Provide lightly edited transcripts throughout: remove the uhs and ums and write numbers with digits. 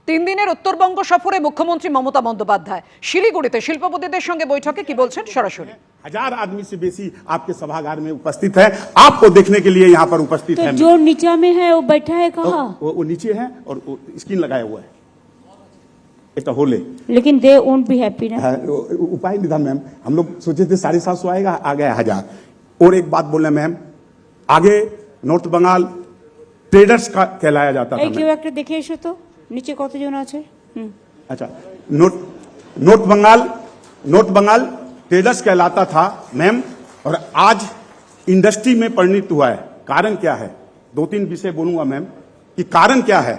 তিন দিনের উত্তরবঙ্গ সফরে মুখ্যমন্ত্রী মমতা বন্দ্যোপাধ্যায় শিলিগুড়িতে শিল্পপতিদের সঙ্গে বৈঠকে কি বলছেন সরাসরি। 1000 आदमी से बेसी आपके सभागार में उपस्थित है, आपको देखने के लिए यहाँ पर उपस्थित है। जो नीचे में है वो बैठा है कहाँ? वो नीचे है और स्क्रीन लगाया हुआ है, इतना होले। लेकिन दे वोंट बी हैप्पी ना। उपाय निधान मैम, हम लोग सोचे थे 750 आएगा, आ गया 1000। और एक बात बोलना मैम, आगे नॉर्थ बंगाल ट्रेडर्स का कहलाया जाता था। কেউ একটা দেখে এসো তো নিচে কতজন আছে। अच्छा, नॉर्थ बंगाल ट्रेडर्स कहलाता था मैम, और आज इंडस्ट्री में परिणित हुआ है। कारण क्या है? 2-3 विषय बोलूंगा मैम कि कारण क्या है।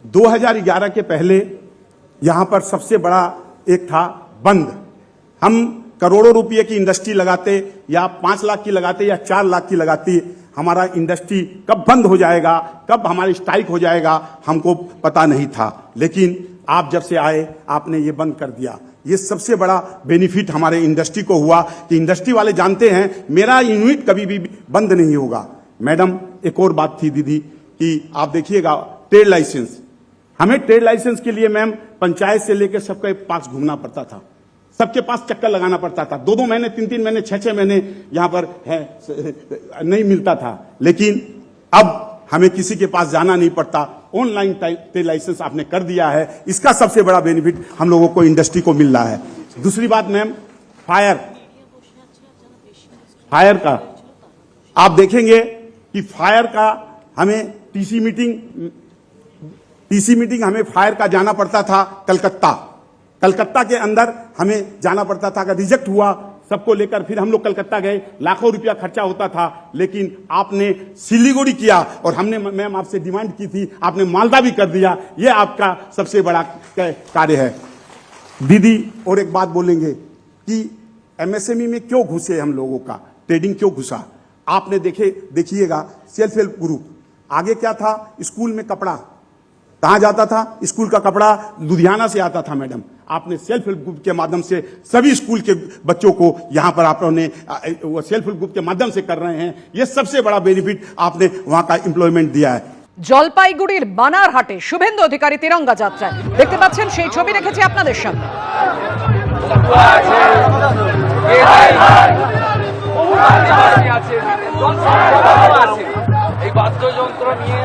2011 के पहले यहां पर सबसे बड़ा एक था बंद। हम करोड़ों रुपए की इंडस्ट्री लगाते, या 5 लाख की लगाते, या 4 लाख की लगाती, हमारा इंडस्ट्री कब बंद हो जाएगा, कब हमारी स्ट्राइक हो जाएगा, हमको पता नहीं था। लेकिन आप जब से आए आपने ये बंद कर दिया। ये सबसे बड़ा बेनिफिट हमारे इंडस्ट्री को हुआ कि इंडस्ट्री वाले जानते हैं मेरा यूनिट कभी भी बंद नहीं होगा। मैडम, एक और बात थी दीदी कि आप देखिएगा ट्रेड लाइसेंस, हमें ट्रेड लाइसेंस के लिए मैम पंचायत से लेकर सबके पास घूमना पड़ता था, सबके पास चक्कर लगाना पड़ता था। 2-2 महीने, 3-3 महीने, 6-6 महीने यहाँ पर है नहीं मिलता था। लेकिन अब हमें किसी के पास जाना नहीं पड़ता, ऑनलाइन ट्रेड लाइसेंस आपने कर दिया है। इसका सबसे बड़ा बेनिफिट हम लोगों को इंडस्ट्री को मिल रहा है। दूसरी बात मैम, फायर का आप देखेंगे कि फायर का हमें टीसी मीटिंग हमें फायर का जाना पड़ता था कलकत्ता के अंदर हमें जाना पड़ता था। अगर रिजेक्ट हुआ सबको लेकर फिर हम लोग कलकत्ता गए, लाखों रुपया खर्चा होता था। लेकिन आपने सिलीगुड़ी किया, और हमने मैम आपसे डिमांड की थी, आपने मालदा भी कर दिया। ये आपका सबसे बड़ा कार्य है दीदी। और एक बात बोलेंगे कि एमएसएमई में क्यों घुसे हम लोगों का, ट्रेडिंग क्यों घुसा। आपने देखिएगा सेल्फ हेल्प ग्रुप, आगे क्या था, स्कूल में कपड़ा कहाँ जाता था, स्कूल का कपड़ा लुधियाना से आता था। मैडम, आपने सेल्फ हेल्प ग्रुप के माध्यम से सभी स्कूल के बच्चों को यहाँ पर आपने वो सेल्फ हेल्प ग्रुप के माध्यम से कर रहे हैं। ये सबसे बड़ा बेनिफिट आपने वहाँ का एम्प्लॉयमेंट दिया है। জলপাইগুড়ির বানারহাটে শুভেন্দু অধিকারী তিরঙ্গা যাত্রায় দেখতে পাচ্ছেন সেই ছবি রেখেছি আপনাদের সামনে। এই বাদ্যযন্ত্র নিয়ে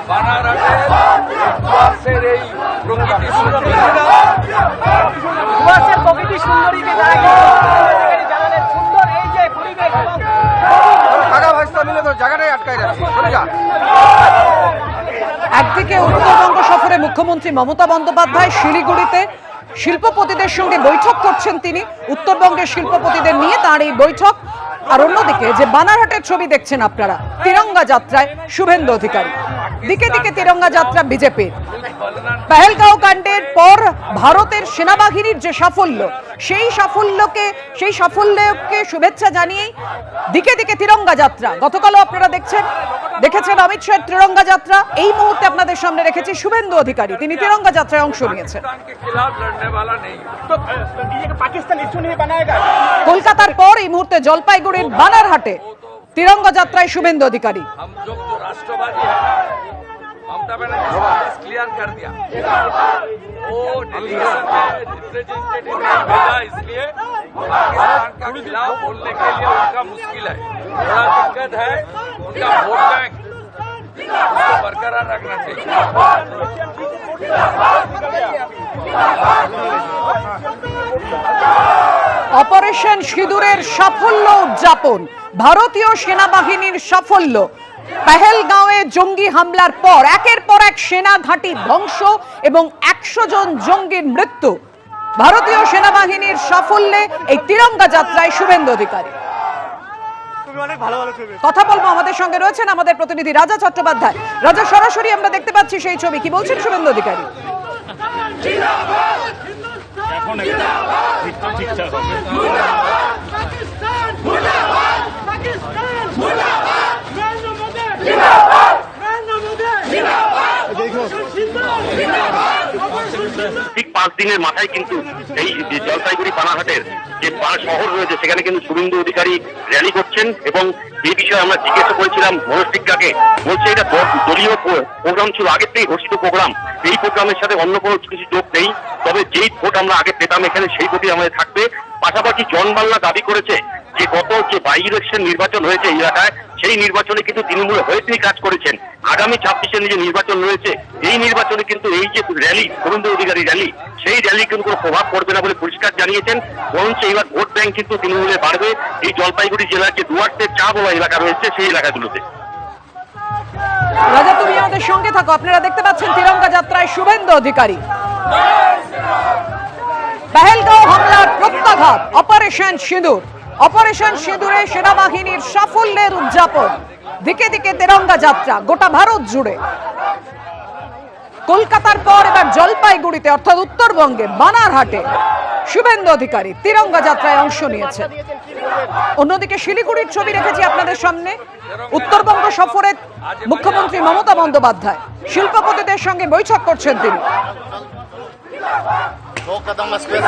বানারহাটের এই প্রকৃতি সুন্দরীকে জানালেন সুন্দর এই যে পরিবেশ মিলে তো জায়গাটাই আটকায় যাচ্ছে। একদিকে উত্তরবঙ্গ সফরে মুখ্যমন্ত্রী মমতা বন্দ্যোপাধ্যায় শিলিগুড়িতে শিল্পপতিদের সঙ্গে বৈঠক করছেন তিনি, উত্তরবঙ্গের শিল্পপতিদের নিয়ে তার এই বৈঠক। আর অন্যদিকে যে বানারহাটের ছবি দেখছেন আপনারা, তিরঙ্গা যাত্রায় শুভেন্দু অধিকারী, দিকে দিকে তিরঙ্গা যাত্রা বিজেপির। পেহেলগাঁও কাণ্ডের পর ভারতের সেনাবাহিনীর যে সাফল্য, সেই সাফল্যকে শুভেচ্ছা জানিয়েই দিকে দিকে তিরঙ্গা যাত্রা। গতকালও আপনারা দেখেছেন অমিত শাহের তিরঙ্গা যাত্রা। এই মুহূর্তে আপনাদের সামনে রেখেছি শুভেন্দু অধিকারী, তিনি তিরঙ্গা যাত্রায় অংশ নিয়েছেন। কলকাতার পর এই মুহূর্তে জলপাইগুড়ির বানারহাটে তিরঙ্গা যাত্রায় শুভেন্দু অধিকারী। ममता बनर्जी ने क्लियर कर दिया, वो डेलीगेशन में रिप्रेजेंटेटिव नहीं भेजा, इसलिए पाकिस्तान का खिलाफ बोलने के लिए उनका मुश्किल है, बड़ा दिक्कत है। उनका वोट बैंक उसको बरकरार रखना चाहिए। অপারেশন সিঁদুরের সাফল্য উদযাপন, ভারতীয় সেনাবাহিনীর সাফল্য। পেহেলগাঁওয়ে জঙ্গি হামলার পর একের পর এক সেনা ঘাঁটি ধ্বংস এবং 100 জন জঙ্গির মৃত্যু। ভারতীয় সেনাবাহিনীর সাফল্যে এই তিরঙ্গা যাত্রায় শুভেন্দু অধিকারী। কথা বলবো, আমাদের সঙ্গে রয়েছেন আমাদের প্রতিনিধি রাজা চট্টোপাধ্যায়। রাজা, সরাসরি আমরা দেখতে পাচ্ছি সেই ছবি, কি বলছেন শুভেন্দু অধিকারী? ঠিক 5 দিনের মাথায় কিন্তু এই যে জলপাইগুড়ি বানারহাটের যে শহর রয়েছে সেখানে কিন্তু শুভেন্দু অধিকারী র্যালি করছেন এবং এই বিষয়ে আমরা জিজ্ঞাসা করেছিলাম মনোজ টিগ্গাকে, বলছে এটা দলীয় প্রোগ্রাম ছিল, আগের থেকে ঘোষিত প্রোগ্রাম, এই প্রোগ্রামের সাথে অন্য কোনো কিছু যোগ নেই, তবে যেই ভোট আমরা আগে পেতাম এখানে সেই ভোটই আমাদের থাকবে। পাশাপাশি জন বাংলা দাবি করেছে যে গত যে বাই ইলেকশন নির্বাচন হয়েছে এই এলাকায়, সেই নির্বাচনে কিন্তু তৃণমূলের হয়ে তিনি কাজ করেছেন। আগামী 26-এর যে নির্বাচন রয়েছে এই নির্বাচনে কিন্তু এই যে র্যালি, শুভেন্দু অধিকারী র্যালি, সেই র্যালি কিন্তু কোনো প্রভাব পড়বে না বলে পরিষ্কার জানিয়েছেন। বরঞ্চ এবার ভোট ব্যাংক কিন্তু তৃণমূলে বাড়বে এই জলপাইগুড়ি জেলার যে ডুয়ার্সের চা বলা এলাকা রয়েছে সেই এলাকাগুলোতে। রাজা, তুমি আমাদের সঙ্গে থাকো। আপনারা দেখতে পাচ্ছেন তিরঙ্গা যাত্রায় শুভেন্দু অধিকারী। পেহেলগাঁও হামলার প্রত্যাঘাত অপারেশন সিঁদুর। অপারেশন সিঁদুরে সেনাবাহিনীর সাফল্যের উদযাপন, দিকে দিকে তিরঙ্গা যাত্রা গোটা ভারত জুড়ে। কলকাতার পর এবার জলপাইগুড়িতে অর্থাৎ উত্তরবঙ্গে বানারহাটে শুভেন্দু অধিকারী তিরঙ্গা যাত্রায় অংশ নিয়েছেন। অন্যদিকে শিলিগুড়ির ছবি রেখেছি আপনাদের সামনে। উত্তরবঙ্গ সফরে মুখ্যমন্ত্রী মমতা বন্দ্যোপাধ্যায় শিল্পপতিদের সঙ্গে বৈঠক করছেন তিনি। दो कदम स्पेस